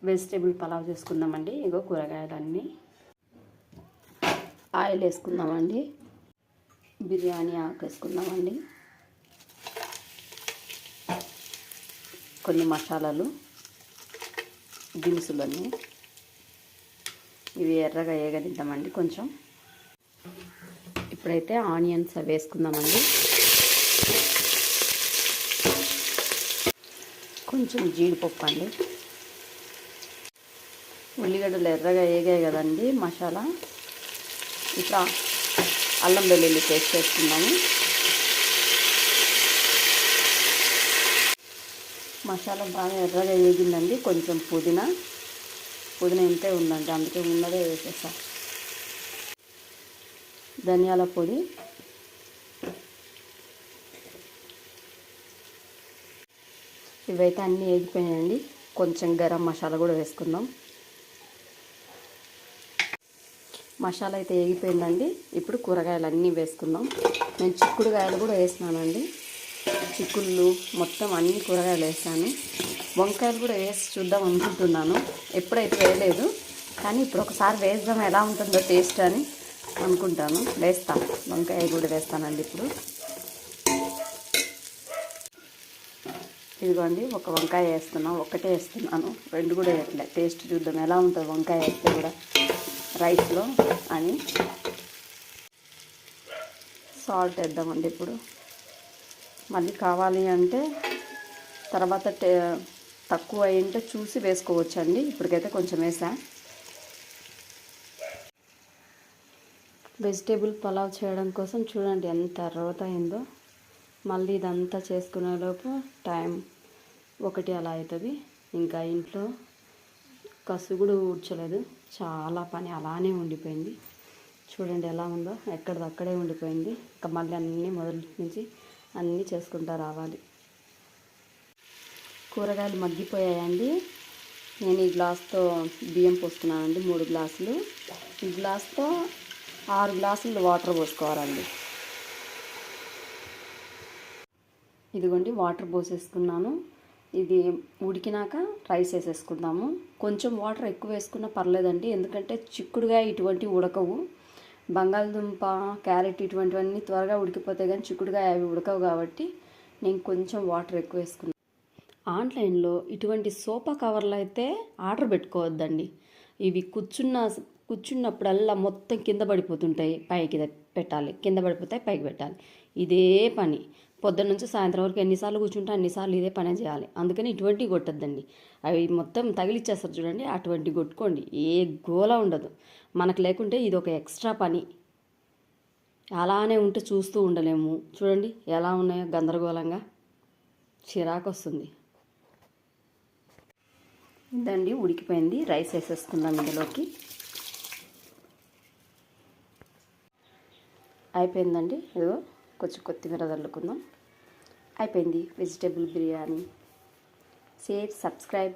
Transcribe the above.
Vegetable pulao చేసుకుందామండి. ఇగో కూరగాయలన్నీ, oil వేసుకుందామండి, బిర్యానీ ఆకు వేసుకుందామండి, కొన్ని మసాలాలు, దినుసులన్నీ ఇవి ఎర్రగా వేగనిద్దామండి కొంచెం. ఇప్పుడైతే ఆనియన్స్ అవి వేసుకుందామండి. కొంచెం జీడిపప్పు అండి, ఉల్లిగడ్డలు ఎర్రగా వేగాయి కదండి మసాలా. ఇట్లా అల్లం వెల్లుల్లి పేస్ట్ వేసుకుందాము. మసాలా బాగా ఎర్రగా వేగిందండి. కొంచెం పుదీనా ఇంతే ఉందండి, అందుకే ఉన్నదే వేసేసా. ధనియాల పొడి, ఇవైతే అన్నీ వేగిపోయాయండి. కొంచెం గరం మసాలా కూడా వేసుకుందాం. మసాలా అయితే వేగిపోయిందండి. ఇప్పుడు కూరగాయలు అన్నీ వేసుకుందాం. నేను చిక్కుడుకాయలు కూడా వేసినానండి. చిక్కుళ్ళు మొత్తం అన్ని కూరగాయలు వేసాను. వంకాయలు కూడా వేసి చూద్దాం అనుకుంటున్నాను. ఎప్పుడైతే వేయలేదు, కానీ ఇప్పుడు ఒకసారి వేద్దాం ఎలా ఉంటుందో టేస్ట్ అని అనుకుంటాను. వేస్తాను, వంకాయ కూడా వేస్తానండి. ఇప్పుడు ఇదిగోండి, ఒక వంకాయ వేస్తున్నాను. ఒక్కటే వేస్తున్నాను, రెండు కూడా వేయట్లే. టేస్ట్ చూద్దాం ఎలా ఉంటుంది వంకాయ వేస్తే కూడా రైస్లో అని. సాల్ట్ వేద్దామండి ఇప్పుడు. మళ్ళీ కావాలి అంటే తర్వాత తక్కువ అయింటే చూసి వేసుకోవచ్చండి. ఇప్పటికైతే కొంచెం వేసా. వెజిటేబుల్ పలావ్ చేయడం కోసం చూడండి ఎంత రోత అయిందో. మళ్ళీ ఇదంతా చేసుకునేలోపు టైం 1 అలా అవుతుంది. ఇంకా ఇంట్లో కసు కూడా ఊడ్చలేదు, చాలా పని అలానే ఉండిపోయింది. చూడండి ఎలా ఉందో, ఎక్కడిదక్కడే ఉండిపోయింది. ఇంకా మళ్ళీ అన్నీ మొదటి నుంచి అన్నీ చేసుకుంటూ రావాలి. కూరగాయలు మగ్గిపోయాయండి. నేను ఈ గ్లాస్తో బియ్యం పోస్తున్నానండి, 3 గ్లాసులు. ఈ గ్లాస్తో 6 గ్లాసులు వాటర్ పోసుకోవాలండి. ఇదిగోండి వాటర్ పోసేసుకున్నాను. ఇది ఉడికినాక రైస్ వేసేసుకుందాము. కొంచెం వాటర్ ఎక్కువ వేసుకున్నా పర్లేదండి, ఎందుకంటే చిక్కుడుకాయ ఇటువంటి ఉడకవు. బంగాళదుంప, క్యారెట్ ఇటువంటివన్నీ త్వరగా ఉడికిపోతాయి, కానీ చిక్కుడుకాయ అవి ఉడకవు. కాబట్టి నేను కొంచెం వాటర్ ఎక్కువ వేసుకున్నాను. ఆన్లైన్లో ఇటువంటి సోఫా కవర్లు అయితే ఆర్డర్ పెట్టుకోవద్దండి. ఇవి కూర్చున్నప్పుడల్లా మొత్తం కింద పడిపోతుంటాయి. పైకి పెట్టాలి, కింద పడిపోతాయి, పైకి పెట్టాలి. ఇదే పని పొద్దున్న నుంచి సాయంత్రం వరకు ఎన్నిసార్లు కూర్చుంటే అన్నిసార్లు ఇదే పని చేయాలి. అందుకని ఇటువంటివి కొట్టద్దండి. అవి మొత్తం తగిలిచ్చేస్తారు చూడండి, అటువంటి కొట్టుకోండి. ఏ గోల ఉండదు మనకు. లేకుంటే ఇది ఒక ఎక్స్ట్రా పని. అలానే ఉంటే చూస్తూ ఉండలేము. చూడండి ఎలా ఉన్నాయో గందరగోళంగా, చిరాకు వస్తుంది. ఇదండి ఉడికిపోయింది. రైస్ వేసేసుకుందాం ఇందులోకి. అయిపోయిందండి. ఇదిగో కొంచెం కొత్తిమీర చల్లుకుందాం. అయిపోయింది వెజిటేబుల్ బిర్యానీ. Share, subscribe.